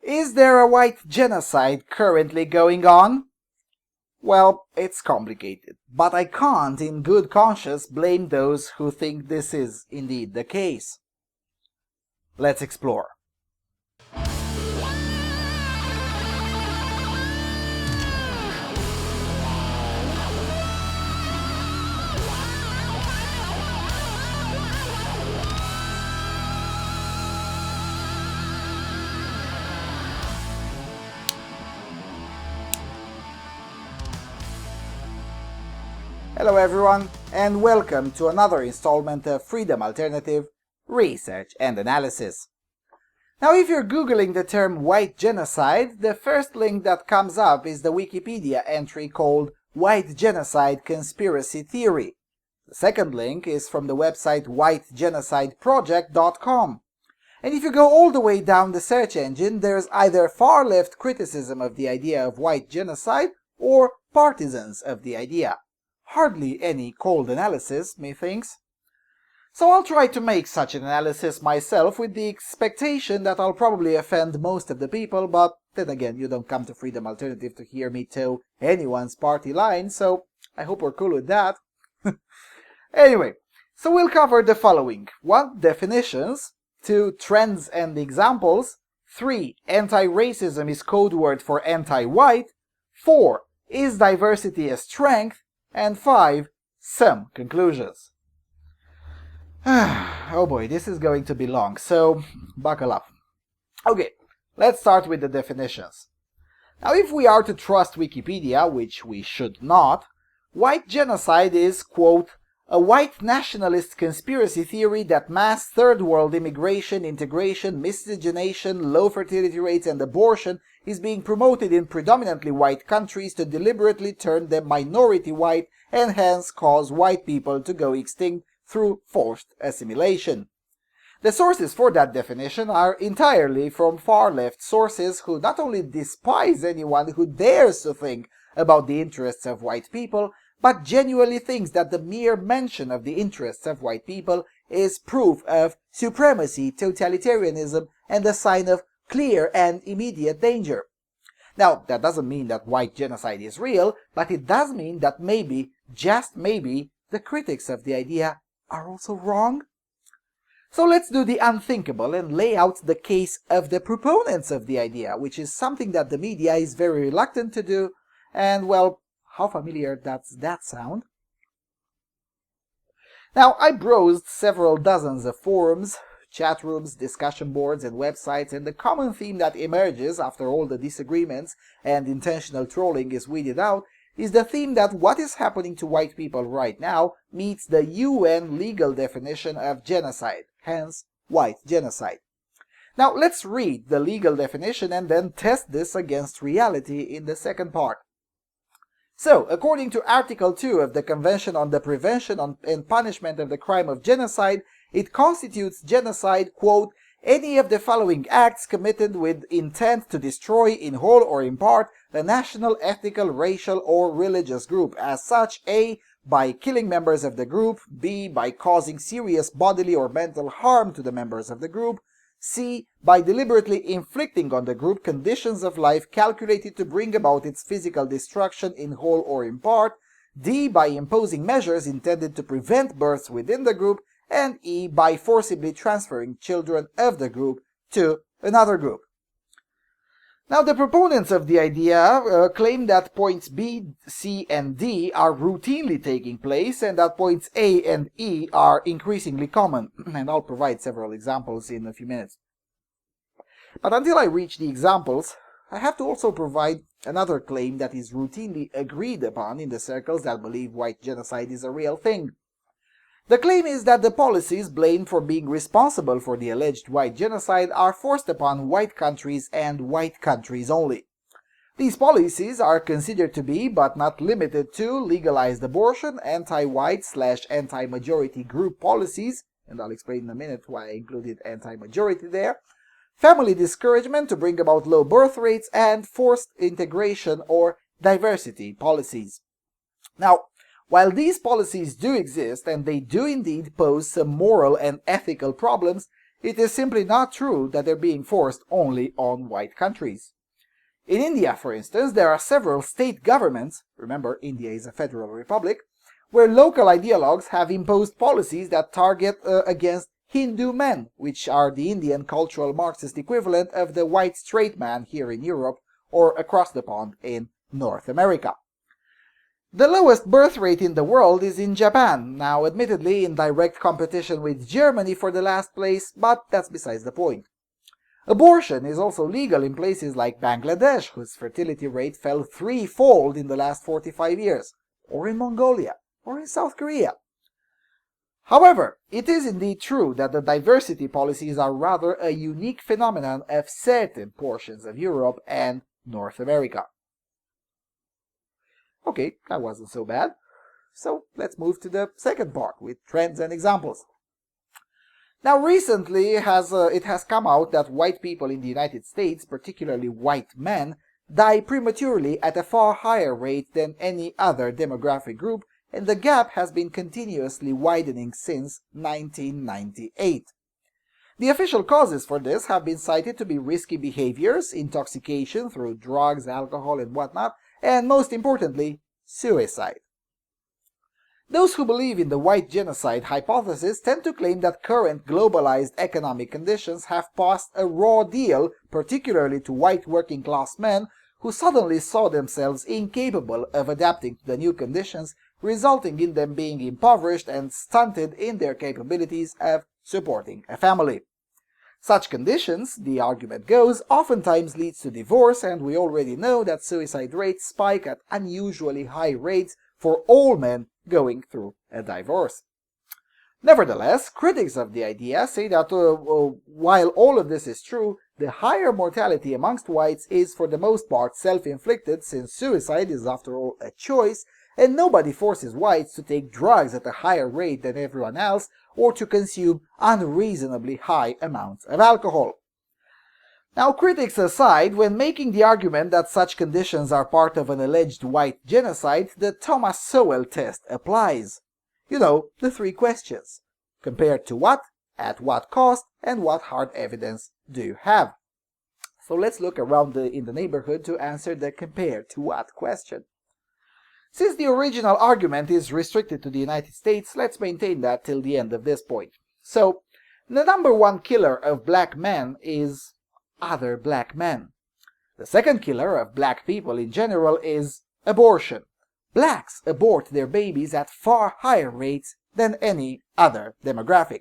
Is there a white genocide currently going on? Well, it's complicated, but I can't in good conscience blame those who think this is indeed the case. Let's explore. Hello everyone, and welcome to another installment of Freedom Alternative Research and Analysis. Now, if you're Googling the term white genocide, the first link that comes up is the Wikipedia entry called White Genocide Conspiracy Theory. The second link is from the website whitegenocideproject.com. And if you go all the way down the search engine, there's either far-left criticism of the idea of white genocide or partisans of the idea. Hardly any cold analysis, methinks. So I'll try to make such an analysis myself with the expectation that I'll probably offend most of the people, but then again, you don't come to Freedom Alternative to hear me toe anyone's party line, so I hope we're cool with that. Anyway, so we'll cover the following. 1. Definitions. 2. Trends and examples. 3. Anti-racism is code word for anti-white. 4. Is diversity a strength? And 5. Some conclusions. Oh boy, this is going to be long, so buckle up. Okay, let's start with the definitions. Now, if we are to trust Wikipedia, which we should not, white genocide is, quote, a white nationalist conspiracy theory that mass third world immigration, integration, miscegenation, low fertility rates, and abortion is being promoted in predominantly white countries to deliberately turn them minority white and hence cause white people to go extinct through forced assimilation. The sources for that definition are entirely from far-left sources who not only despise anyone who dares to think about the interests of white people, but genuinely thinks that the mere mention of the interests of white people is proof of supremacy, totalitarianism, and a sign of clear and immediate danger. Now, that doesn't mean that white genocide is real, but it does mean that maybe, just maybe, the critics of the idea are also wrong. So let's do the unthinkable and lay out the case of the proponents of the idea, which is something that the media is very reluctant to do, and well, how familiar does that sound? Now, I browsed several dozens of forums, chat rooms, discussion boards, and websites, and the common theme that emerges after all the disagreements and intentional trolling is weeded out is the theme that what is happening to white people right now meets the UN legal definition of genocide, hence white genocide. Now, let's read the legal definition and then test this against reality in the second part. So, according to Article 2 of the Convention on the Prevention and Punishment of the Crime of Genocide, it constitutes genocide, quote, any of the following acts committed with intent to destroy in whole or in part the national, ethnical, racial, or religious group as such, A, by killing members of the group, B, by causing serious bodily or mental harm to the members of the group, C, by deliberately inflicting on the group conditions of life calculated to bring about its physical destruction in whole or in part, D, by imposing measures intended to prevent births within the group, and E, by forcibly transferring children of the group to another group. Now, the proponents of the idea claim that points B, C, and D are routinely taking place and that points A and E are increasingly common, and I'll provide several examples in a few minutes. But until I reach the examples, I have to also provide another claim that is routinely agreed upon in the circles that believe white genocide is a real thing. The claim is that the policies blamed for being responsible for the alleged white genocide are forced upon white countries and white countries only. These policies are considered to be, but not limited to, legalized abortion, anti-white/anti-majority group policies, and I'll explain in a minute why I included anti-majority there, family discouragement to bring about low birth rates, and forced integration or diversity policies. Now, while these policies do exist, and they do indeed pose some moral and ethical problems, It is simply not true that they're being forced only on white countries. In India, for instance, there are several state governments, remember India is a federal republic, where local ideologues have imposed policies that target against Hindu men, which are the Indian cultural Marxist equivalent of the white straight man here in Europe or across the pond in North America. The lowest birth rate in the world is in Japan, now admittedly in direct competition with Germany for the last place, but that's besides the point. Abortion is also legal in places like Bangladesh, whose fertility rate fell threefold in the last 45 years, or in Mongolia, or in South Korea. However, it is indeed true that the diversity policies are rather a unique phenomenon of certain portions of Europe and North America. Okay, that wasn't so bad. So let's move to the second part with trends and examples. Now recently it has come out that white people in the United States, particularly white men, die prematurely at a far higher rate than any other demographic group, and the gap has been continuously widening since 1998. The official causes for this have been cited to be risky behaviors, intoxication through drugs, alcohol, and whatnot, and most importantly, suicide. Those who believe in the white genocide hypothesis tend to claim that current globalized economic conditions have posed a raw deal, particularly to white working-class men who suddenly saw themselves incapable of adapting to the new conditions, resulting in them being impoverished and stunted in their capabilities of supporting a family. Such conditions, the argument goes, oftentimes leads to divorce, and we already know that suicide rates spike at unusually high rates for all men going through a divorce. Nevertheless, critics of the idea say that while all of this is true, the higher mortality amongst whites is for the most part self-inflicted, since suicide is after all a choice, and nobody forces whites to take drugs at a higher rate than everyone else or to consume unreasonably high amounts of alcohol. Now, critics aside, when making the argument that such conditions are part of an alleged white genocide, the Thomas Sowell test applies. You know, the three questions. Compared to what, at what cost, and what hard evidence do you have? So let's look around in the neighborhood to answer the compared to what question. Since the original argument is restricted to the United States, let's maintain that till the end of this point. So, the number one killer of black men is other black men. The second killer of black people in general is abortion. Blacks abort their babies at far higher rates than any other demographic.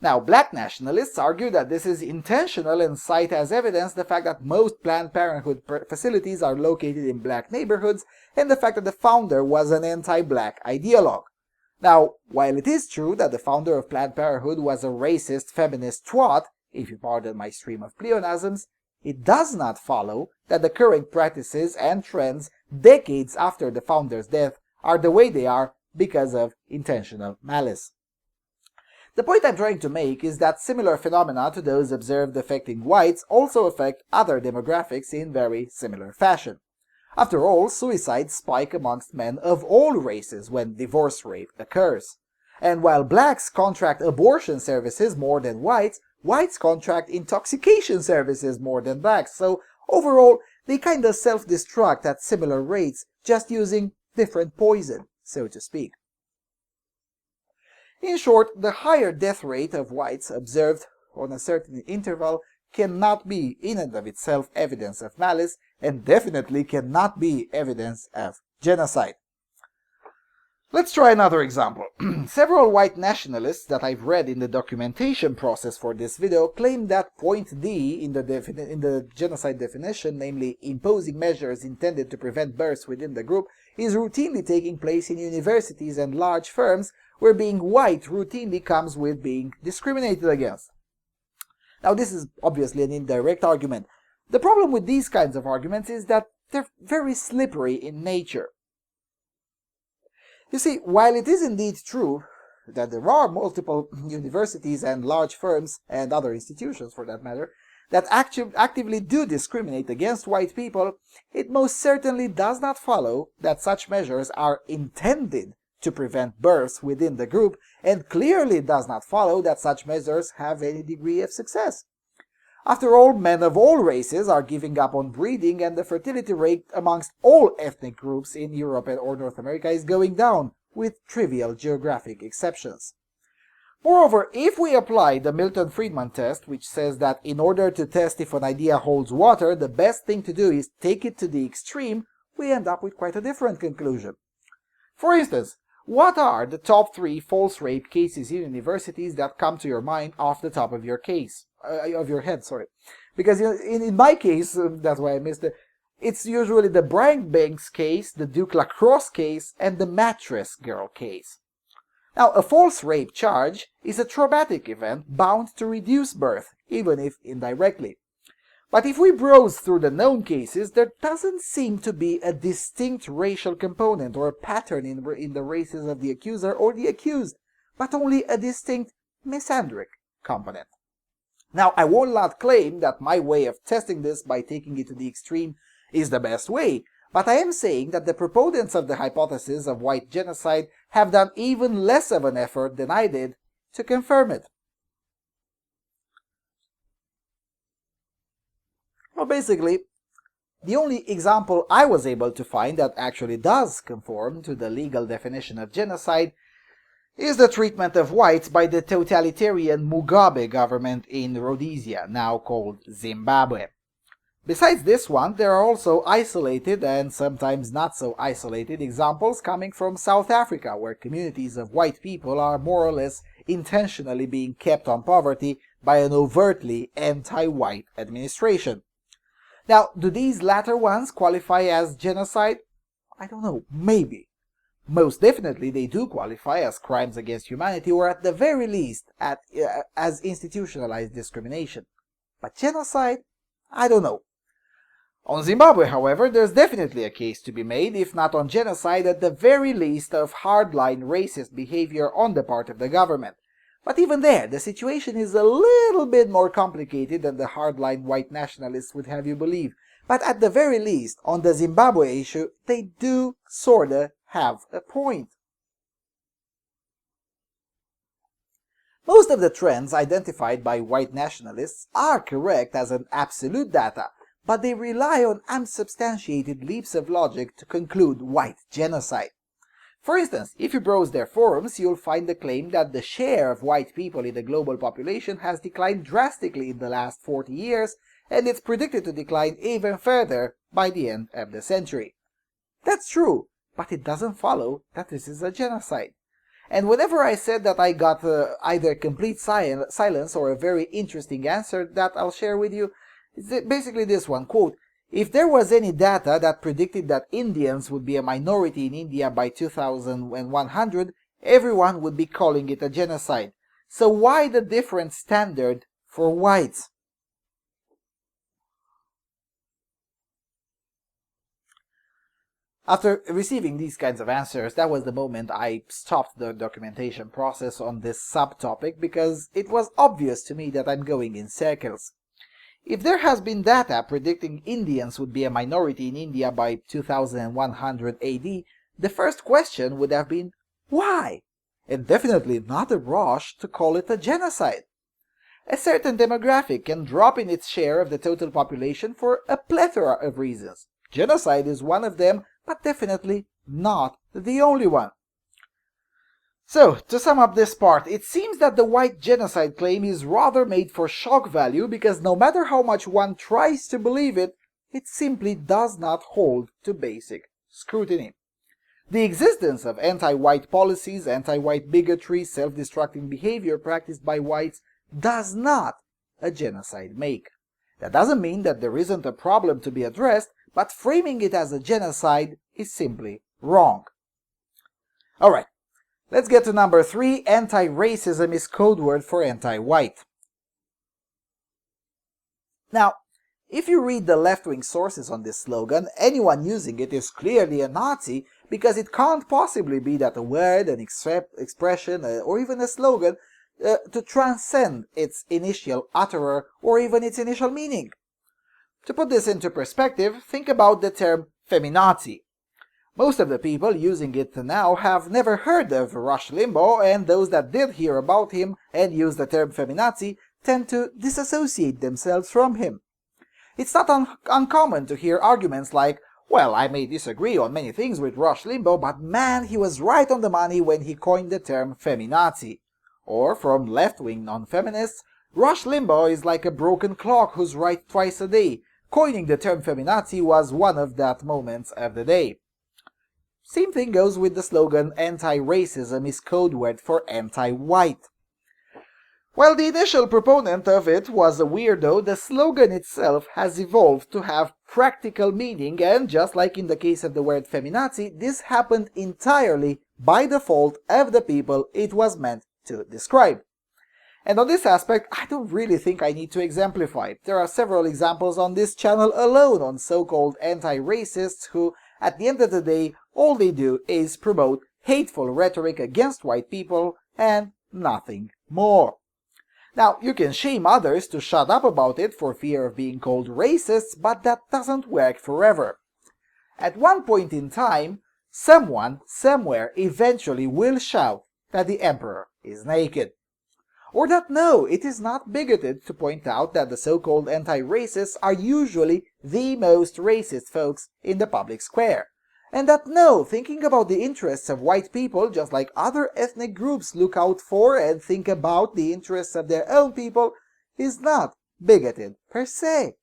Now, black nationalists argue that this is intentional and cite as evidence the fact that most Planned Parenthood facilities are located in black neighborhoods and the fact that the founder was an anti-black ideologue. Now, while it is true that the founder of Planned Parenthood was a racist feminist twat, if you pardon my stream of pleonasms, it does not follow that the current practices and trends decades after the founder's death are the way they are because of intentional malice. The point I'm trying to make is that similar phenomena to those observed affecting whites also affect other demographics in very similar fashion. After all, suicides spike amongst men of all races when divorce rate occurs. And while blacks contract abortion services more than whites, whites contract intoxication services more than blacks. So overall, they kinda self-destruct at similar rates, just using different poison, so to speak. In short, the higher death rate of whites observed on a certain interval cannot be in and of itself evidence of malice, and definitely cannot be evidence of genocide. Let's try another example. Several white nationalists that I've read in the documentation process for this video claim that point D in the genocide definition, namely imposing measures intended to prevent births within the group, is routinely taking place in universities and large firms, where being white routinely comes with being discriminated against. Now, this is obviously an indirect argument. The problem with these kinds of arguments is that they're very slippery in nature. You see, while it is indeed true that there are multiple universities and large firms, and other institutions for that matter, that actively do discriminate against white people, it most certainly does not follow that such measures are intended to prevent births within the group, and clearly does not follow that such measures have any degree of success. After all, men of all races are giving up on breeding, and the fertility rate amongst all ethnic groups in Europe or North America is going down, with trivial geographic exceptions. Moreover, if we apply the Milton-Friedman test, which says that in order to test if an idea holds water, the best thing to do is take it to the extreme, we end up with quite a different conclusion. For instance, what are the top 3 false rape cases in universities that come to your mind off the top of your head? Because in my case, that's why I missed it, it's usually the Brian Banks case, the Duke Lacrosse case, and the Mattress Girl case. Now, a false rape charge is a traumatic event bound to reduce birth, even if indirectly. But if we browse through the known cases, there doesn't seem to be a distinct racial component or a pattern in the races of the accuser or the accused, but only a distinct misandric component. Now, I will not claim that my way of testing this by taking it to the extreme is the best way, but I am saying that the proponents of the hypothesis of white genocide have done even less of an effort than I did to confirm it. Well, basically, the only example I was able to find that actually does conform to the legal definition of genocide is the treatment of whites by the totalitarian Mugabe government in Rhodesia, now called Zimbabwe. Besides this one, there are also isolated and sometimes not so isolated examples coming from South Africa, where communities of white people are more or less intentionally being kept on poverty by an overtly anti-white administration. Now, do these latter ones qualify as genocide? I don't know, maybe. Most definitely they do qualify as crimes against humanity, or at the very least as institutionalized discrimination. But genocide? I don't know. On Zimbabwe, however, there's definitely a case to be made, if not on genocide, at the very least of hardline racist behavior on the part of the government. But even there, the situation is a little bit more complicated than the hardline white nationalists would have you believe. But at the very least, on the Zimbabwe issue, they do sorta have a point. Most of the trends identified by white nationalists are correct as an absolute data, but they rely on unsubstantiated leaps of logic to conclude white genocide. For instance, if you browse their forums, you'll find the claim that the share of white people in the global population has declined drastically in the last 40 years, and it's predicted to decline even further by the end of the century. That's true, but it doesn't follow that this is a genocide. And whenever I said that I got either complete silence or a very interesting answer that I'll share with you, it's basically this one, quote, "If there was any data that predicted that Indians would be a minority in India by 2100, everyone would be calling it a genocide. So why the different standard for whites?" After receiving these kinds of answers, that was the moment I stopped the documentation process on this subtopic, because it was obvious to me that I'm going in circles. If there has been data predicting Indians would be a minority in India by 2100 AD, the first question would have been, why? And definitely not a rush to call it a genocide. A certain demographic can drop in its share of the total population for a plethora of reasons. Genocide is one of them, but definitely not the only one. So, to sum up this part, it seems that the white genocide claim is rather made for shock value, because no matter how much one tries to believe it, it simply does not hold to basic scrutiny. The existence of anti-white policies, anti-white bigotry, self-destructing behavior practiced by whites does not a genocide make. That doesn't mean that there isn't a problem to be addressed, but framing it as a genocide is simply wrong. Alright. Let's get to number 3. Anti-racism is code word for anti-white. Now, if you read the left-wing sources on this slogan, anyone using it is clearly a Nazi, because it can't possibly be that a word, an expression, or even a slogan to transcend its initial utterer or even its initial meaning. To put this into perspective, think about the term feminazi. Most of the people using it now have never heard of Rush Limbaugh, and those that did hear about him and use the term feminazi tend to disassociate themselves from him. It's not uncommon to hear arguments like, well, I may disagree on many things with Rush Limbaugh, but man, he was right on the money when he coined the term feminazi. Or from left-wing non-feminists, Rush Limbaugh is like a broken clock who's right twice a day. Coining the term feminazi was one of that moments of the day. Same thing goes with the slogan anti-racism is code word for anti-white. While the initial proponent of it was a weirdo, the slogan itself has evolved to have practical meaning, and just like in the case of the word feminazi, this happened entirely by default of the people it was meant to describe. And on this aspect, I don't really think I need to exemplify. There are several examples on this channel alone on so-called anti-racists who, at the end of the day, all they do is promote hateful rhetoric against white people and nothing more. Now, you can shame others to shut up about it for fear of being called racists, but that doesn't work forever. At one point in time, someone, somewhere, eventually will shout that the emperor is naked. Or that no, it is not bigoted to point out that the so-called anti-racists are usually the most racist folks in the public square. And that no, thinking about the interests of white people, just like other ethnic groups look out for and think about the interests of their own people, is not bigoted per se.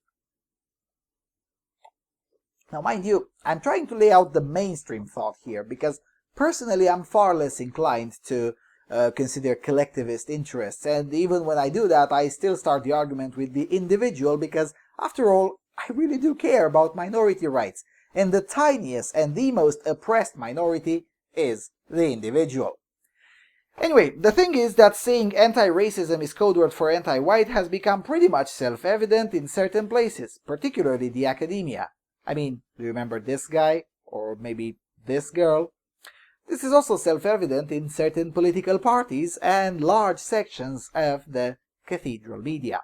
Now mind you, I'm trying to lay out the mainstream thought here, because personally I'm far less inclined to consider collectivist interests, and even when I do that, I still start the argument with the individual, because after all, I really do care about minority rights, and the tiniest and the most oppressed minority is the individual. Anyway, the thing is that saying anti-racism is code word for anti-white has become pretty much self-evident in certain places, particularly the academia. I mean, do you remember this guy? Or maybe this girl? This is also self-evident in certain political parties and large sections of the cathedral media.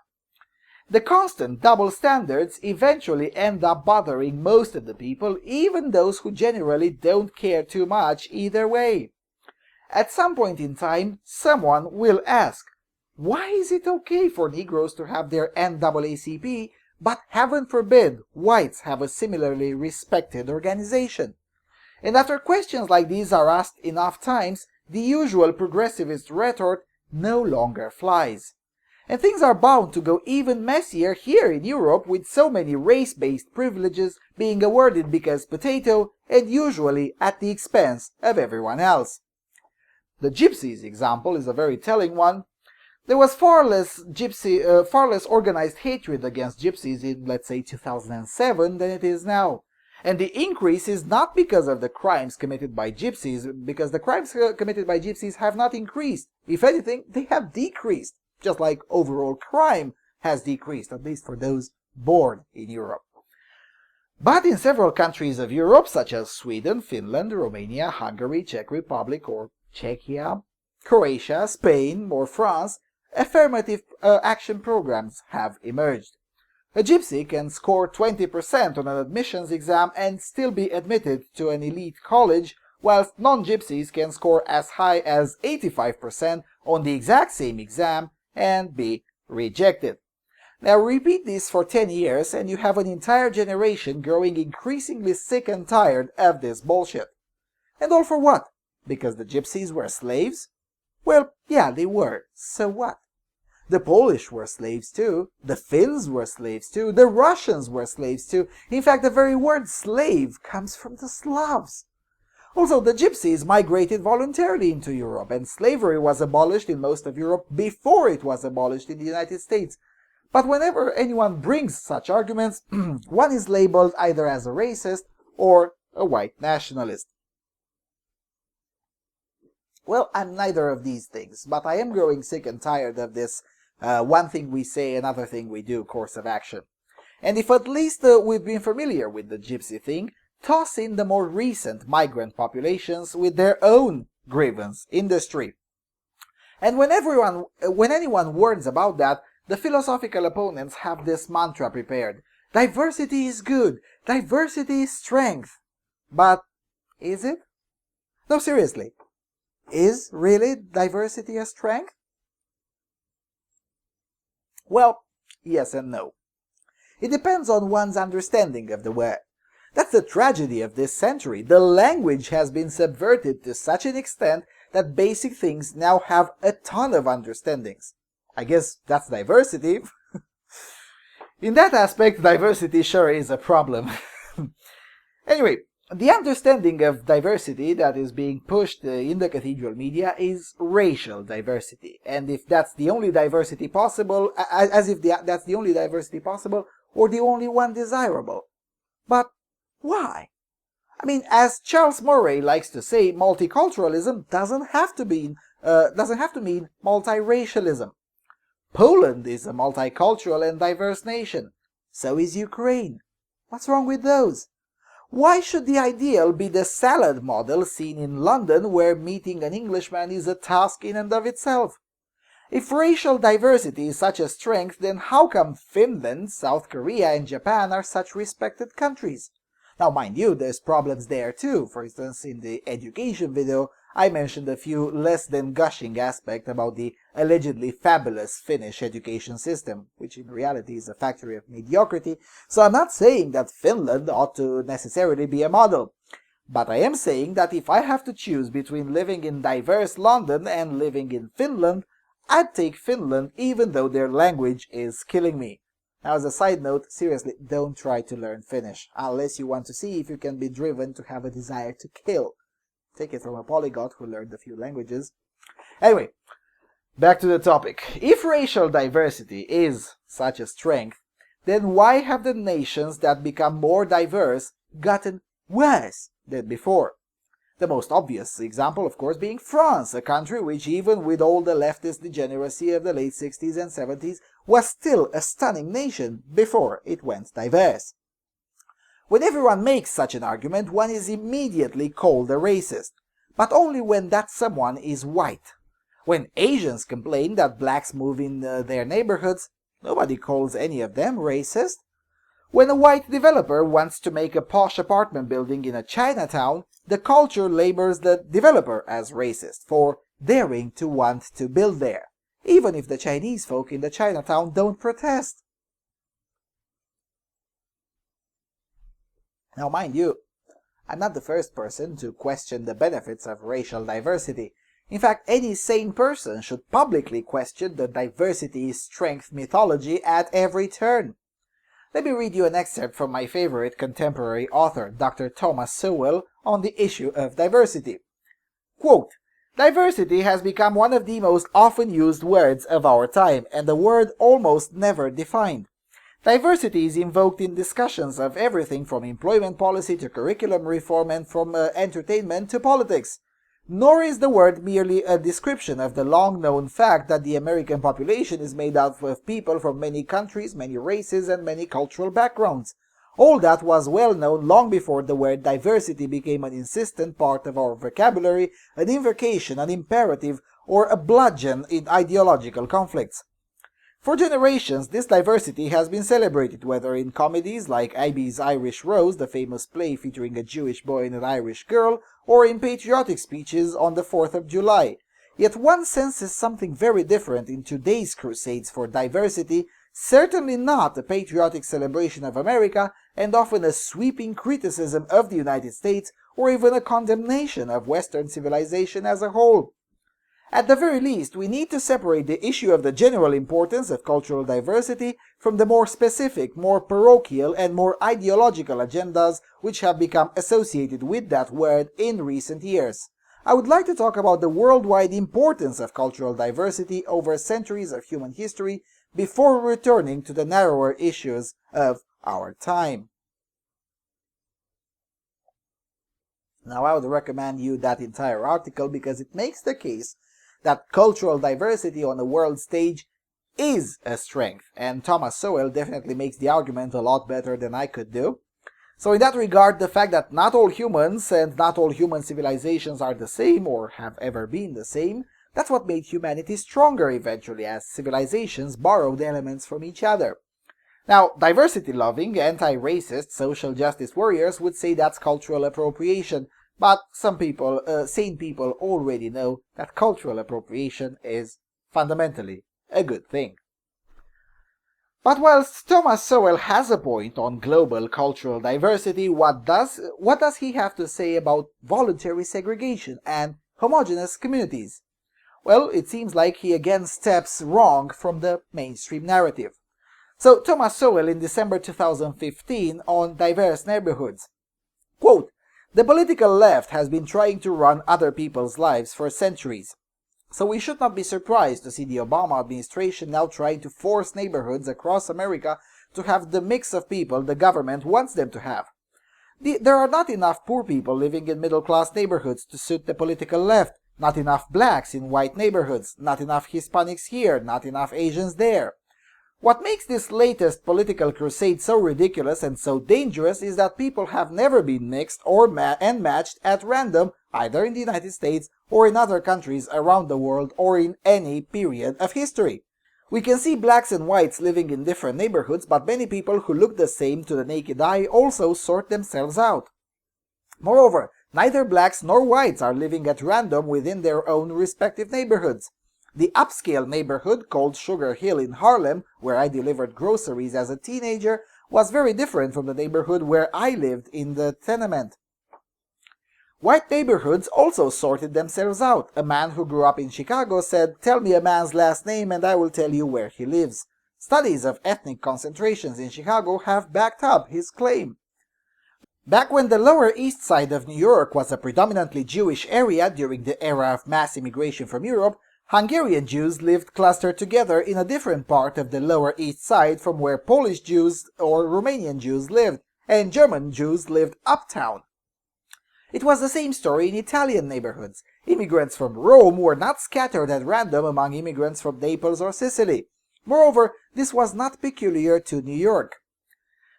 The constant double standards eventually end up bothering most of the people, even those who generally don't care too much either way. At some point in time, someone will ask, why is it okay for Negroes to have their NAACP, but heaven forbid whites have a similarly respected organization? And after questions like these are asked enough times, the usual progressivist retort no longer flies. And things are bound to go even messier here in Europe, with so many race-based privileges being awarded because potato, and usually at the expense of everyone else. The gypsies example is a very telling one. There was far less organized hatred against gypsies in, let's say, 2007 than it is now. And the increase is not because of the crimes committed by gypsies, because the crimes committed by gypsies have not increased. If anything, they have decreased, just like overall crime has decreased, at least for those born in Europe. But in several countries of Europe, such as Sweden, Finland, Romania, Hungary, Czech Republic or Czechia, Croatia, Spain or France, affirmative action programs have emerged. A gypsy can score 20% on an admissions exam and still be admitted to an elite college, whilst non-gypsies can score as high as 85% on the exact same exam and be rejected. Now repeat this for 10 years and you have an entire generation growing increasingly sick and tired of this bullshit. And all for what? Because the gypsies were slaves? Well, yeah, they were. So what? The Polish were slaves too, the Finns were slaves too, the Russians were slaves too. In fact, the very word slave comes from the Slavs. Also, the gypsies migrated voluntarily into Europe, and slavery was abolished in most of Europe before it was abolished in the United States. But whenever anyone brings such arguments, one is labeled either as a racist or a white nationalist. Well, I'm neither of these things, but I am growing sick and tired of this one thing we say, another thing we do course of action. And if at least we've been familiar with the gypsy thing, toss in the more recent migrant populations with their own grievance industry. And when anyone warns about that, the philosophical opponents have this mantra prepared. Diversity is good. Diversity is strength. But Is it? No, seriously. Is really diversity a strength? Well, yes and no. It depends on one's understanding of the word. That's the tragedy of this century. The language has been subverted to such an extent that basic things now have a ton of understandings. I guess that's diversity. In that aspect, diversity sure is a problem. Anyway, the understanding of diversity that is being pushed in the cathedral media is racial diversity. And if that's the only diversity possible, as if that's the only diversity possible, or the only one desirable. But why? I mean, as Charles Murray likes to say, multiculturalism doesn't have to mean multiracialism. Poland is a multicultural and diverse nation. So is Ukraine. What's wrong with those? Why should the ideal be the salad model seen in London, where meeting an Englishman is a task in and of itself? If racial diversity is such a strength, then how come Finland, South Korea, and Japan are such respected countries? Now, mind you, there's problems there too. For instance, in the education video, I mentioned a few less than gushing aspects about the allegedly fabulous Finnish education system, which in reality is a factory of mediocrity, so I'm not saying that Finland ought to necessarily be a model. But I am saying that if I have to choose between living in diverse London and living in Finland, I'd take Finland even though their language is killing me. Now, as a side note, seriously, don't try to learn Finnish, unless you want to see if you can be driven to have a desire to kill. Take it from a polyglot who learned a few languages. Anyway, back to the topic. If racial diversity is such a strength, then why have the nations that become more diverse gotten worse than before? The most obvious example, of course, being France, a country which, even with all the leftist degeneracy of the late 60s and 70s, was still a stunning nation before it went diverse. When everyone makes such an argument, one is immediately called a racist, but only when that someone is white. When Asians complain that blacks move in their neighborhoods, nobody calls any of them racist. When a white developer wants to make a posh apartment building in a Chinatown, the culture labels the developer as racist for daring to want to build there, even if the Chinese folk in the Chinatown don't protest. Now, mind you, I'm not the first person to question the benefits of racial diversity. In fact, any sane person should publicly question the diversity strength mythology at every turn. Let me read you an excerpt from my favorite contemporary author, Dr. Thomas Sowell, on the issue of diversity. Quote, "Diversity has become one of the most often used words of our time, and a word almost never defined. Diversity is invoked in discussions of everything from employment policy to curriculum reform and from entertainment to politics. Nor is the word merely a description of the long-known fact that the American population is made up of people from many countries, many races, and many cultural backgrounds. All that was well known long before the word diversity became an insistent part of our vocabulary, an invocation, an imperative, or a bludgeon in ideological conflicts. For generations, this diversity has been celebrated, whether in comedies like Iby's Irish Rose, the famous play featuring a Jewish boy and an Irish girl, or in patriotic speeches on the 4th of July. Yet one senses something very different in today's crusades for diversity, certainly not a patriotic celebration of America, and often a sweeping criticism of the United States, or even a condemnation of Western civilization as a whole. At the very least, we need to separate the issue of the general importance of cultural diversity from the more specific, more parochial, and more ideological agendas which have become associated with that word in recent years. I would like to talk about the worldwide importance of cultural diversity over centuries of human history before returning to the narrower issues of our time. Now, I would recommend you that entire article because it makes the case that cultural diversity on the world stage is a strength, and Thomas Sowell definitely makes the argument a lot better than I could do. So in that regard, the fact that not all humans and not all human civilizations are the same or have ever been the same, that's what made humanity stronger eventually, as civilizations borrowed elements from each other. Now, diversity-loving, anti-racist, social justice warriors would say that's cultural appropriation, But sane people already know that cultural appropriation is fundamentally a good thing. But whilst Thomas Sowell has a point on global cultural diversity, what does he have to say about voluntary segregation and homogeneous communities? Well, it seems like he again steps wrong from the mainstream narrative. So Thomas Sowell in December 2015 on diverse neighborhoods. Quote, "The political left has been trying to run other people's lives for centuries. So we should not be surprised to see the Obama administration now trying to force neighborhoods across America to have the mix of people the government wants them to have. There are not enough poor people living in middle-class neighborhoods to suit the political left, not enough blacks in white neighborhoods, not enough Hispanics here, not enough Asians there. What makes this latest political crusade so ridiculous and so dangerous is that people have never been mixed or matched at random, either in the United States or in other countries around the world or in any period of history. We can see blacks and whites living in different neighborhoods, but many people who look the same to the naked eye also sort themselves out. Moreover, neither blacks nor whites are living at random within their own respective neighborhoods. The upscale neighborhood called Sugar Hill in Harlem, where I delivered groceries as a teenager, was very different from the neighborhood where I lived in the tenement. White neighborhoods also sorted themselves out. A man who grew up in Chicago said, 'Tell me a man's last name and I will tell you where he lives.' Studies of ethnic concentrations in Chicago have backed up his claim. Back when the Lower East Side of New York was a predominantly Jewish area during the era of mass immigration from Europe, Hungarian Jews lived clustered together in a different part of the Lower East Side from where Polish Jews or Romanian Jews lived, and German Jews lived uptown. It was the same story in Italian neighborhoods. Immigrants from Rome were not scattered at random among immigrants from Naples or Sicily. Moreover, this was not peculiar to New York.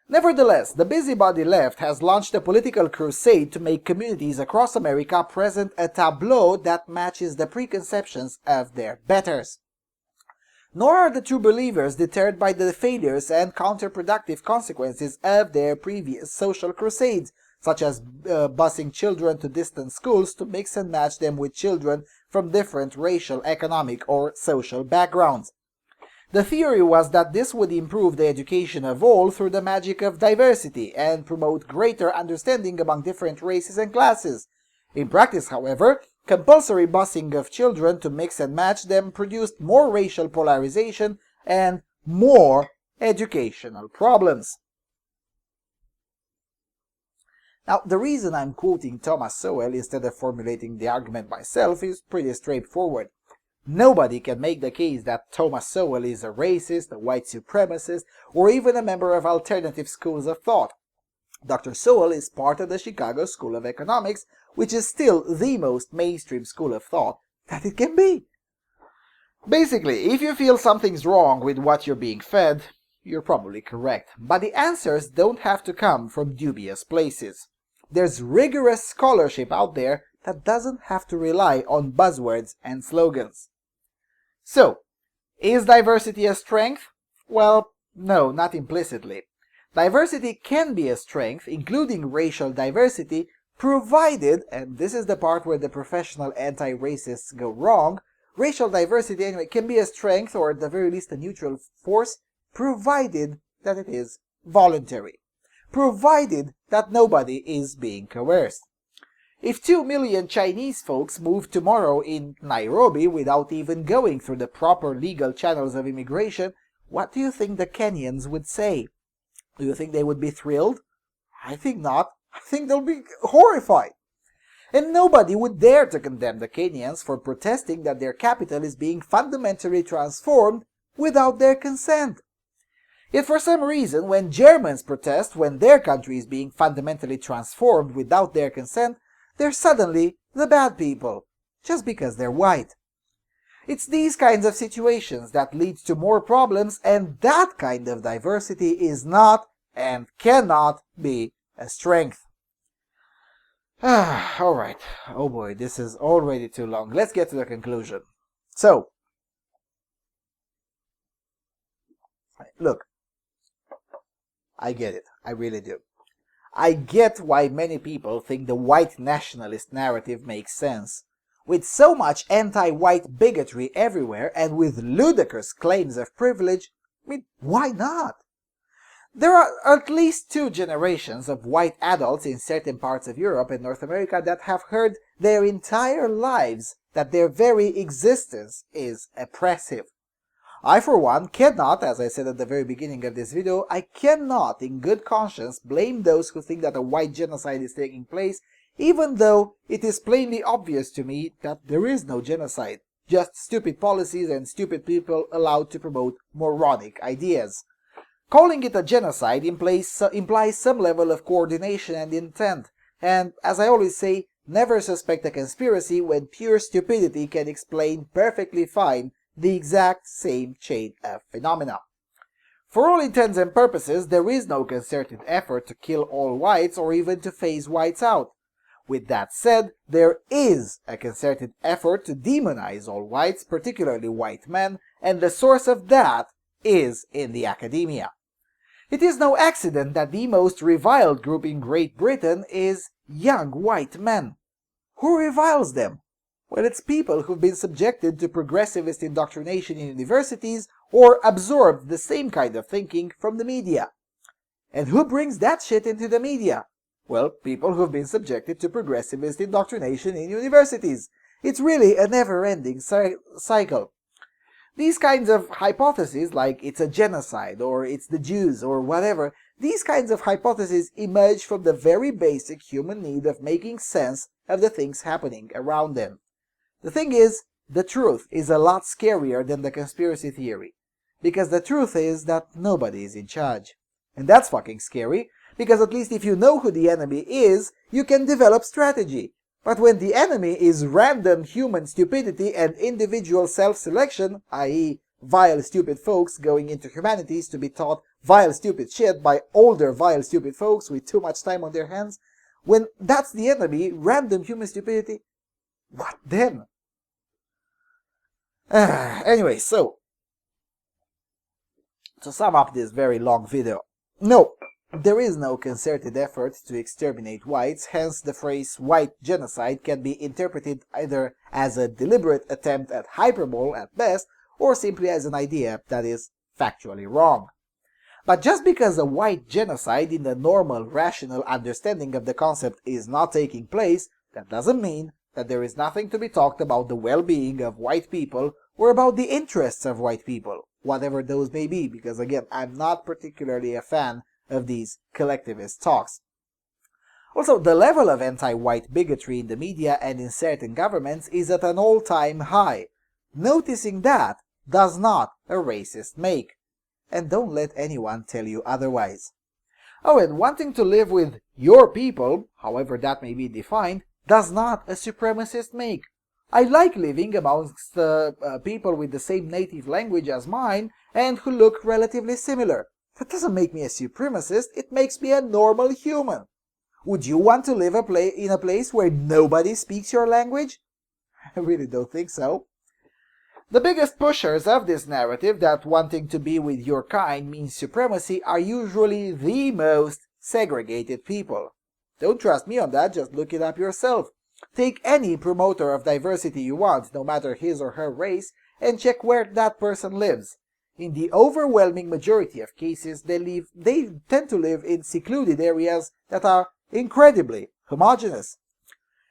Nevertheless, the busybody left has launched a political crusade to make communities across America present a tableau that matches the preconceptions of their betters. Nor are the true believers deterred by the failures and counterproductive consequences of their previous social crusades, such as busing children to distant schools to mix and match them with children from different racial, economic, or social backgrounds. The theory was that this would improve the education of all through the magic of diversity and promote greater understanding among different races and classes. In practice, however, compulsory busing of children to mix and match them produced more racial polarization and more educational problems. Now, the reason I'm quoting Thomas Sowell instead of formulating the argument myself is pretty straightforward. Nobody can make the case that Thomas Sowell is a racist, a white supremacist, or even a member of alternative schools of thought. Dr. Sowell is part of the Chicago School of Economics, which is still the most mainstream school of thought that it can be. Basically, if you feel something's wrong with what you're being fed, you're probably correct. But the answers don't have to come from dubious places. There's rigorous scholarship out there that doesn't have to rely on buzzwords and slogans. So, is diversity a strength? Well, no, not implicitly. Diversity can be a strength, including racial diversity, provided, and this is the part where the professional anti-racists go wrong, racial diversity anyway can be a strength, or at the very least a neutral force, provided that it is voluntary. Provided that nobody is being coerced. If 2 million Chinese folks moved tomorrow in Nairobi without even going through the proper legal channels of immigration, what do you think the Kenyans would say? Do you think they would be thrilled? I think not. I think they'll be horrified. And nobody would dare to condemn the Kenyans for protesting that their capital is being fundamentally transformed without their consent. Yet for some reason, when Germans protest when their country is being fundamentally transformed without their consent, they're suddenly the bad people, just because they're white. It's these kinds of situations that lead to more problems, and that kind of diversity is not and cannot be a strength. Alright, oh boy, this is already too long. Let's get to the conclusion. So, look, I get it, I really do. I get why many people think the white nationalist narrative makes sense. With so much anti-white bigotry everywhere and with ludicrous claims of privilege, why not? There are at least 2 generations of white adults in certain parts of Europe and North America that have heard their entire lives that their very existence is oppressive. I, for one, cannot, as I said at the very beginning of this video, I cannot in good conscience blame those who think that a white genocide is taking place, even though it is plainly obvious to me that there is no genocide, just stupid policies and stupid people allowed to promote moronic ideas. Calling it a genocide implies some level of coordination and intent, and, as I always say, never suspect a conspiracy when pure stupidity can explain perfectly fine the exact same chain of phenomena. For all intents and purposes, there is no concerted effort to kill all whites or even to phase whites out. With that said, there is a concerted effort to demonize all whites, particularly white men, and the source of that is in the academia. It is no accident that the most reviled group in Great Britain is young white men. Who reviles them? Well, it's people who've been subjected to progressivist indoctrination in universities or absorbed the same kind of thinking from the media. And who brings that shit into the media? Well, people who've been subjected to progressivist indoctrination in universities. It's really a never-ending cycle. These kinds of hypotheses, like it's a genocide, or it's the Jews, or whatever, these kinds of hypotheses emerge from the very basic human need of making sense of the things happening around them. The thing is, the truth is a lot scarier than the conspiracy theory, because the truth is that nobody is in charge. And that's fucking scary, because at least if you know who the enemy is, you can develop strategy. But when the enemy is random human stupidity and individual self-selection, i.e. vile stupid folks going into humanities to be taught vile stupid shit by older vile stupid folks with too much time on their hands, when that's the enemy, random human stupidity, what then? Anyway, so, to sum up this very long video, no, there is no concerted effort to exterminate whites, hence the phrase white genocide can be interpreted either as a deliberate attempt at hyperbole at best, or simply as an idea that is factually wrong. But just because a white genocide in the normal, rational understanding of the concept is not taking place, that doesn't mean that there is nothing to be talked about the well-being of white people or about the interests of white people, whatever those may be, because again, I'm not particularly a fan of these collectivist talks. Also, the level of anti-white bigotry in the media and in certain governments is at an all-time high. Noticing that does not a racist make. And don't let anyone tell you otherwise. Oh, and wanting to live with your people, however that may be defined, does not a supremacist make. I like living amongst people with the same native language as mine and who look relatively similar. That doesn't make me a supremacist, it makes me a normal human. Would you want to live in a place where nobody speaks your language? I really don't think so. The biggest pushers of this narrative that wanting to be with your kind means supremacy are usually the most segregated people. Don't trust me on that, just look it up yourself. Take any promoter of diversity you want, no matter his or her race, and check where that person lives. In the overwhelming majority of cases, they tend to live in secluded areas that are incredibly homogeneous.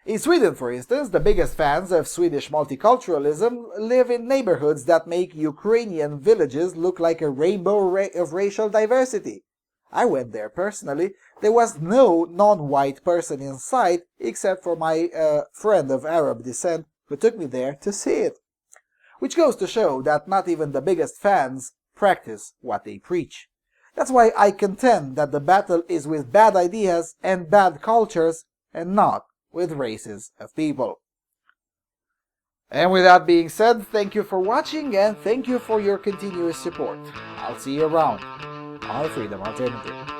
In Sweden, for instance, the biggest fans of Swedish multiculturalism live in neighborhoods that make Ukrainian villages look like a rainbow of racial diversity. I went there personally. There was no non-white person in sight except for my friend of Arab descent who took me there to see it. Which goes to show that not even the biggest fans practice what they preach. That's why I contend that the battle is with bad ideas and bad cultures and not with races of people. And with that being said, thank you for watching and thank you for your continuous support. I'll see you around on Freedom Alternative.